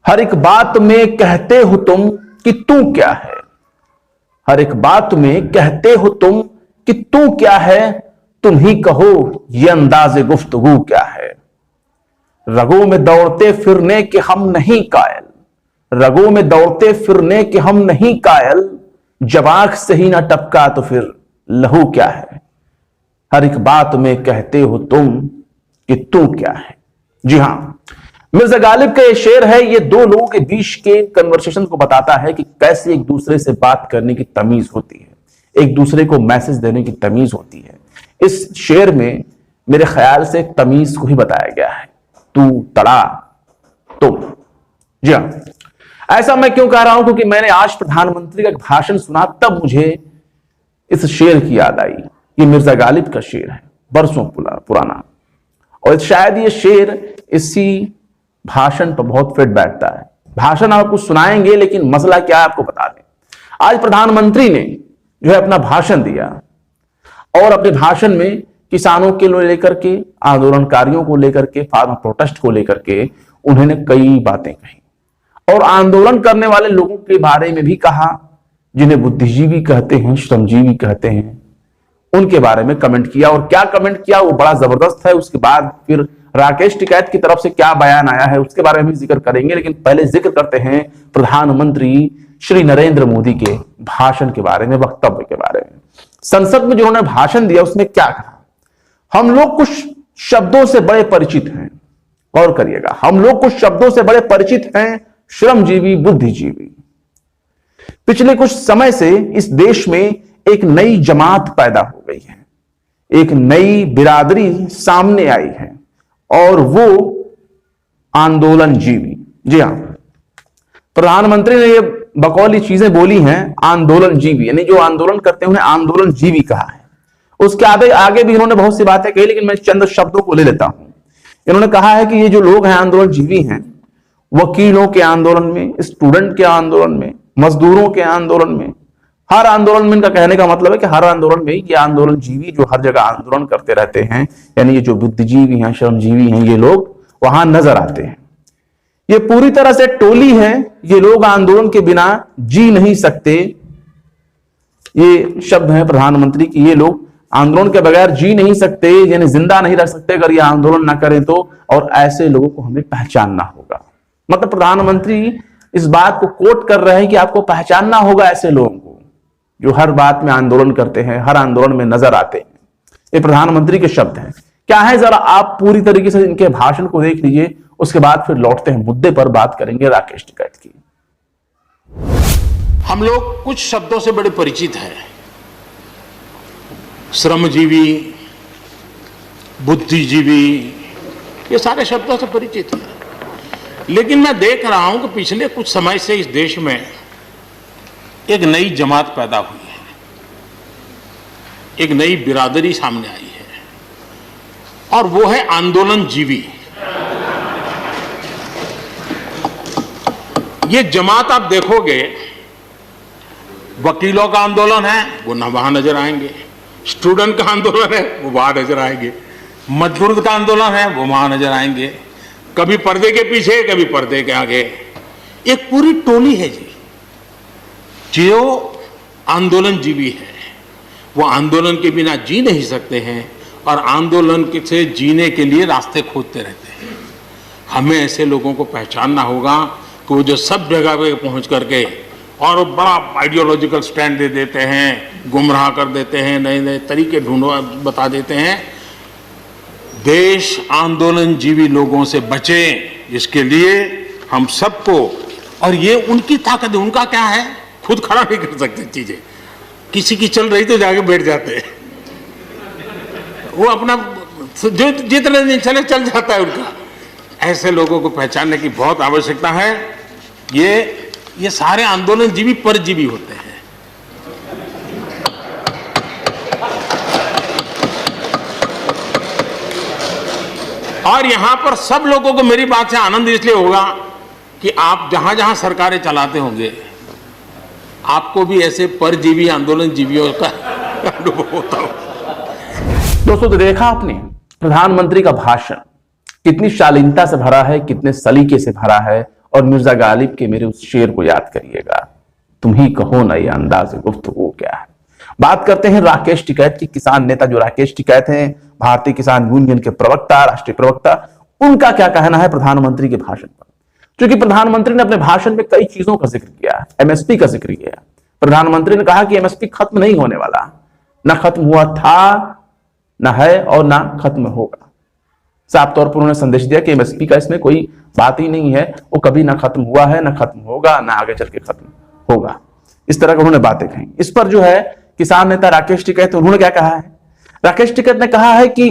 हर एक बात में कहते हो तुम कि तू क्या है। हर एक बात में कहते हो तुम कि तू क्या है। तुम ही कहो ये अंदाज़े गुफ्तगू क्या है। रगों में दौड़ते फिरने के हम नहीं कायल। रगों में दौड़ते फिरने के हम नहीं कायल। जब आंख से ही ना टपका तो फिर लहू क्या है। हर एक बात में कहते हो तुम कि तू क्या है। जी हां, मिर्जा गालिब का ये शेर है। ये दो लोगों के बीच के कन्वर्सेशन को बताता है कि कैसे एक दूसरे से बात करने की तमीज होती है, एक दूसरे को मैसेज देने की तमीज होती है। इस शेर में मेरे ख्याल से तमीज को ही बताया गया है, तू, तड़ा, तुम। जी हां, ऐसा मैं क्यों कह रहा हूं? क्योंकि मैंने आज प्रधानमंत्री का एक भाषण सुना, तब मुझे इस शेर की याद आई। ये मिर्जा गालिब का शेर है, बरसों पुराना, और शायद ये शेर इसी भाषण पर बहुत फिट बैठता है। भाषण आपको सुनाएंगे, लेकिन मसला क्या है आपको बता दें। आज प्रधानमंत्री ने जो है अपना भाषण दिया, और अपने भाषण में किसानों के लेकर के, आंदोलनकारियों को लेकर के, फार्मर प्रोटेस्ट को लेकर के उन्होंने कई बातें कही, और आंदोलन करने वाले लोगों के बारे में भी कहा, जिन्हें बुद्धिजीवी कहते हैं, श्रमजीवी कहते हैं, उनके बारे में कमेंट किया। और क्या कमेंट किया वो बड़ा जबरदस्त है। उसके बाद फिर राकेश टिकैत की तरफ से क्या बयान आया है उसके बारे में भी जिक्र करेंगे, लेकिन पहले जिक्र करते हैं प्रधानमंत्री श्री नरेंद्र मोदी के भाषण के बारे में, वक्तव्य के बारे में। संसद में जो उन्होंने भाषण दिया उसमें क्या कहा? हम लोग कुछ शब्दों से बड़े परिचित हैं, गौर करिएगा, हम लोग कुछ शब्दों से बड़े परिचित हैं, श्रमजीवी, बुद्धिजीवी। पिछले कुछ समय से इस देश में एक नई जमात पैदा हो गई है, एक नई बिरादरी सामने आई है, और वो आंदोलनजीवी। जी हां, प्रधानमंत्री ने ये बकौली चीजें बोली हैं, आंदोलनजीवी, यानी जो आंदोलन करते हैं उन्हें आंदोलनजीवी कहा है। उसके आगे भी इन्होंने बहुत सी बातें कही, लेकिन मैं चंद शब्दों को ले लेता हूं। इन्होंने कहा है कि ये जो लोग हैं आंदोलनजीवी हैं, वकीलों के आंदोलन में, स्टूडेंट के आंदोलन में, मजदूरों के आंदोलन में, हर आंदोलन में, इनका कहने का मतलब है कि हर आंदोलन में ये आंदोलनजीवी जो हर जगह आंदोलन करते रहते हैं, यानी ये जो बुद्धिजीवी हैं, श्रमजीवी हैं, ये लोग वहां नजर आते हैं। ये पूरी तरह से टोली है, ये लोग आंदोलन के बिना जी नहीं सकते। ये शब्द है प्रधानमंत्री की, ये लोग आंदोलन के बगैर जी नहीं सकते, यानी जिंदा नहीं रह सकते अगर ये आंदोलन ना करें तो, और ऐसे लोगों को हमें पहचानना होगा। मतलब प्रधानमंत्री इस बात को कोट कर रहे हैं कि आपको पहचानना होगा ऐसे लोगों को जो हर बात में आंदोलन करते हैं, हर आंदोलन में नजर आते हैं। ये प्रधानमंत्री के शब्द हैं। क्या है, जरा आप पूरी तरीके से इनके भाषण को देख लीजिए, उसके बाद फिर लौटते हैं मुद्दे पर, बात करेंगे राकेश टिकैत की। हम लोग कुछ शब्दों से बड़े परिचित हैं, श्रमजीवी, बुद्धिजीवी, ये सारे शब्दों से परिचित हैं। लेकिन मैं देख रहा हूं कि पिछले कुछ समय से इस देश में एक नई जमात पैदा हुई है, एक नई बिरादरी सामने आई है, और वो है आंदोलनजीवी। ये जमात आप देखोगे, वकीलों का आंदोलन है वो वहां नजर आएंगे, स्टूडेंट का आंदोलन है वो वहां नजर आएंगे, मजदूर का आंदोलन है वो वहां नजर आएंगे, कभी पर्दे के पीछे, कभी पर्दे के आगे। एक पूरी टोली है जी, जो आंदोलनजीवी है। वो आंदोलन के बिना जी नहीं सकते हैं, और आंदोलन से जीने के लिए रास्ते खोजते रहते हैं। हमें ऐसे लोगों को पहचानना होगा कि वो जो सब जगह पे पहुंच करके और बड़ा आइडियोलॉजिकल स्टैंड दे देते हैं, गुमराह कर देते हैं, नए नए तरीके बता देते हैं। देश आंदोलनजीवी लोगों से बचे, इसके लिए हम सबको, और ये उनकी ताकत है। उनका क्या है, खुद खड़ा नहीं कर सकते चीजें, किसी की चल रही तो जाके बैठ जाते हैं, वो अपना जो जितने दिन चले चल जाता है उनका। ऐसे लोगों को पहचानने की बहुत आवश्यकता है। ये सारे आंदोलनजीवी परजीवी होते हैं। और यहां पर सब लोगों को मेरी बात से आनंद इसलिए होगा कि आप जहां जहां सरकारें चलाते होंगे, आपको भी ऐसे परजीवी आंदोलनजीवियों का अनुभव होता हो। दोस्तों, तो देखा आपने प्रधानमंत्री का भाषण कितनी शालीनता से भरा है, कितने सलीके से भरा है, और मिर्जा गालिब के मेरे उस शेर को याद करिएगा, तुम ही कहो ना ये अंदाज गुफ्तगू क्या है। बात करते हैं राकेश टिकैत की। किसान नेता जो राकेश टिकैत हैं, भारतीय किसान यूनियन के प्रवक्ता, राष्ट्रीय प्रवक्ता, उनका क्या कहना है प्रधानमंत्री के भाषण पर। क्योंकि प्रधानमंत्री ने अपने भाषण में कई चीजों का जिक्र किया, एमएसपी का जिक्र किया। प्रधानमंत्री ने कहा कि एमएसपी खत्म नहीं होने वाला, ना खत्म हुआ था, ना है और ना खत्म होगा। साफ तौर पर उन्होंने संदेश दिया कि एमएसपी का इसमें कोई बात ही नहीं है, वो कभी ना खत्म हुआ है, ना खत्म होगा, ना आगे चल के खत्म होगा। इस तरह का उन्होंने बातें कही। इस पर जो है किसान नेता राकेश टिकैत, उन्होंने क्या कहा है। राकेश टिकैत ने कहा है कि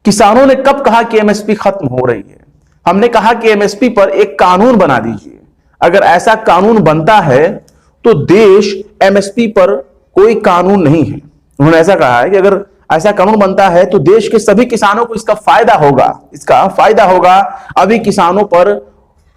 किसानों ने कब कहा कि एमएसपी खत्म हो रही है। हमने कहा कि एमएसपी पर एक कानून बना दीजिए। अगर ऐसा कानून बनता है तो देश एमएसपी पर कोई कानून नहीं है। उन्होंने ऐसा कहा है कि अगर ऐसा कानून बनता है तो देश के सभी किसानों को इसका फायदा होगा। अभी किसानों पर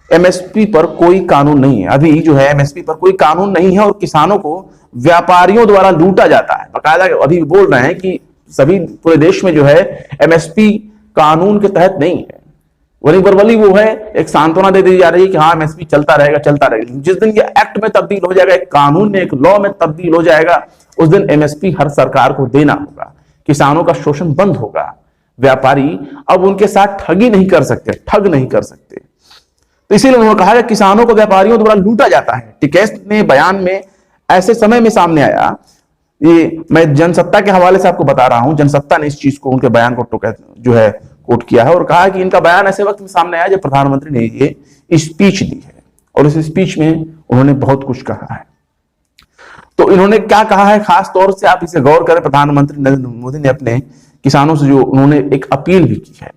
एमएसपी पर कोई कानून नहीं है। अभी जो है एमएसपी पर कोई कानून नहीं है और किसानों को व्यापारियों द्वारा लूटा जाता है। बाकायदा अभी बोल रहे हैं कि सभी पूरे देश में जो है एमएसपी कानून के तहत नहीं है। वही बरवली वो है, एक सांत्वना दे दी जा रही है कि हाँ एमएसपी चलता रहेगा। जिस दिन ये एक्ट में तब्दील हो जाएगा, एक कानून में, एक लॉ में तब्दील हो जाएगा, उस दिन एमएसपी हर सरकार को देना होगा। किसानों का शोषण बंद होगा। व्यापारी अब उनके साथ ठग नहीं कर सकते। तो इसीलिए उन्होंने कहा कि किसानों को व्यापारियों द्वारा लूटा जाता है। टिकैत ने बयान में ऐसे समय में सामने आया, ये मैं जनसत्ता के हवाले से आपको बता रहा हूं, जनसत्ता ने इस चीज को, उनके बयान को जो है कोट किया है और कहा कि इनका बयान ऐसे वक्त में सामने आया जब प्रधानमंत्री ने ये स्पीच दी है और इस स्पीच में उन्होंने बहुत कुछ कहा है। तो इन्होंने क्या कहा है, खास तौर से आप इसे गौर करें। प्रधानमंत्री नरेंद्र मोदी ने अपने किसानों से जो उन्होंने एक अपील भी की है,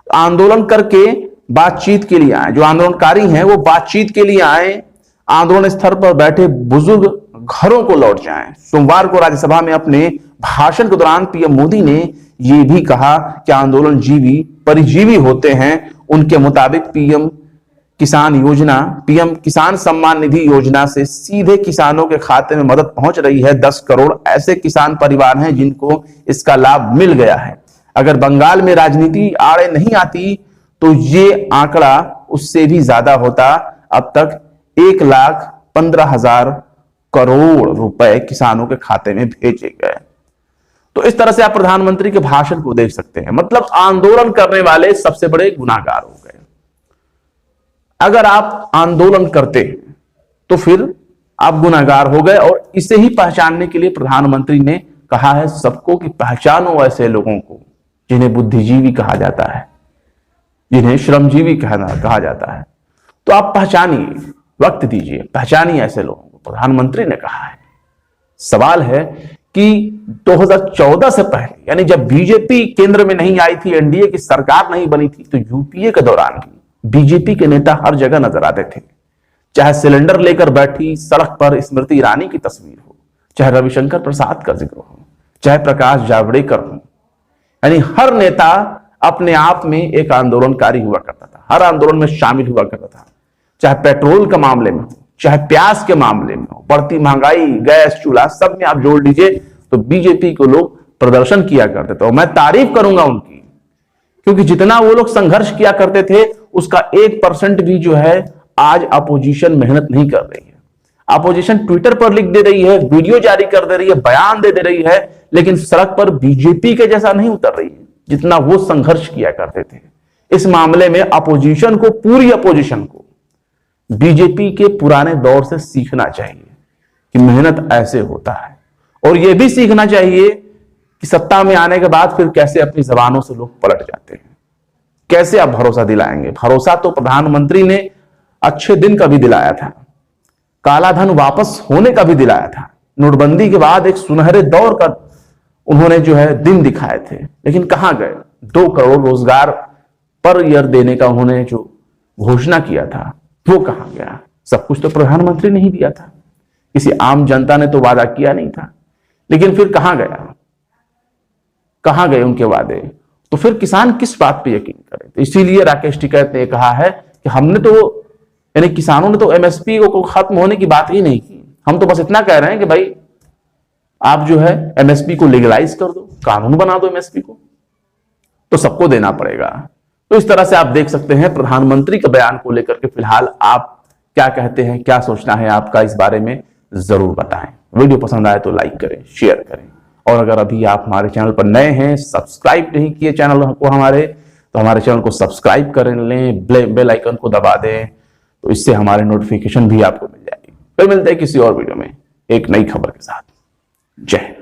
आंदोलन करके बातचीत के लिए आए। जो आंदोलनकारी हैं वो बातचीत के लिए आए, आंदोलन स्थल पर बैठे बुजुर्ग घरों को लौट जाएं। सोमवार को राज्यसभा में अपने भाषण के दौरान पीएम मोदी ने यह भी कहा कि आंदोलन जीवी परिजीवी होते हैं। उनके मुताबिक पीएम किसान सम्मान निधि योजना से सीधे किसानों के खाते में मदद पहुंच रही है। 10 करोड़ ऐसे किसान परिवार हैं जिनको इसका लाभ मिल गया है। अगर बंगाल में राजनीति आड़े नहीं आती तो ये आंकड़ा उससे भी ज्यादा होता। अब तक 1,15,000 करोड़ रुपए किसानों के खाते में भेजे गए। तो इस तरह से आप प्रधानमंत्री के भाषण को देख सकते हैं। मतलब आंदोलन करने वाले सबसे बड़े गुनाहगार हो गए। अगर आप आंदोलन करते हैं तो फिर आप गुनाहगार हो गए। और इसे ही पहचानने के लिए प्रधानमंत्री ने कहा है सबको कि पहचानो ऐसे लोगों को जिन्हें बुद्धिजीवी कहा जाता है, जिन्हें श्रमजीवी कहा जाता है। तो आप पहचानिए, वक्त दीजिए, पहचानिए ऐसे लोगों को, प्रधानमंत्री ने कहा है। सवाल है कि 2014 से पहले, यानी जब बीजेपी केंद्र में नहीं आई थी, एनडीए की सरकार नहीं बनी थी, तो यूपीए के दौरान भी बीजेपी के नेता हर जगह नजर आते थे। चाहे सिलेंडर लेकर बैठी सड़क पर स्मृति ईरानी की तस्वीर हो, चाहे रविशंकर प्रसाद का जिक्र हो, चाहे प्रकाश जावड़ेकर हो, यानी हर नेता अपने आप में एक आंदोलनकारी हुआ करता था, हर आंदोलन में शामिल हुआ करता था। चाहे पेट्रोल के मामले में हो, चाहे प्याज के मामले में हो, बढ़ती महंगाई, गैस चूल्हा, सब में आप जोड़ लीजिए तो बीजेपी को लोग प्रदर्शन किया करते थे। और मैं तारीफ करूंगा उनकी, क्योंकि जितना वो लोग संघर्ष किया करते थे उसका 1% भी जो है आज अपोजिशन मेहनत नहीं कर रही है। अपोजिशन ट्विटर पर लिख दे रही है, वीडियो जारी कर दे रही है, बयान दे रही है, लेकिन सड़क पर बीजेपी के जैसा नहीं उतर रही है जितना वो संघर्ष किया करते थे। इस मामले में अपोजिशन को, पूरी अपोजिशन को बीजेपी के पुराने दौर से सीखना चाहिए कि मेहनत ऐसे होता है। और यह भी सीखना चाहिए कि सत्ता में आने के बाद फिर कैसे अपनी जबानों से लोग पलट जाते हैं, कैसे आप भरोसा दिलाएंगे। भरोसा तो प्रधानमंत्री ने अच्छे दिन का भी दिलाया था, काला धन वापस होने का भी दिलाया था, नोटबंदी के बाद एक सुनहरे दौर का उन्होंने जो है दिन दिखाए थे, लेकिन कहां गए। 2 करोड़ रोजगार पर ईयर देने का उन्होंने जो घोषणा किया था वो कहां गया। सब कुछ तो प्रधानमंत्री ने ही दिया था, किसी आम जनता ने तो वादा किया नहीं था। लेकिन फिर कहां गया, कहां गए उनके वादे। तो फिर किसान किस बात पे यकीन करे। तो इसीलिए राकेश टिकैत ने कहा है कि हमने तो, यानी किसानों ने तो एमएसपी को खत्म होने की बात ही नहीं की। हम तो बस इतना कह रहे हैं कि भाई आप जो है एमएसपी को लीगलाइज कर दो, कानून बना दो एमएसपी को, तो सबको देना पड़ेगा। तो इस तरह से आप देख सकते हैं प्रधानमंत्री के बयान को लेकर के फिलहाल आप क्या कहते हैं, क्या सोचना है आपका इस बारे में जरूर बताएं। वीडियो पसंद आए तो लाइक करें, शेयर करें, और अगर अभी आप हमारे चैनल पर नए हैं, सब्सक्राइब नहीं किए चैनल को हमारे, तो हमारे चैनल को सब्सक्राइब कर लें, बेल आइकन को दबा दें, तो इससे हमारे नोटिफिकेशन भी आपको मिल जाएगी। फिर मिलते हैं किसी और वीडियो में एक नई खबर के साथ। जय हिंद।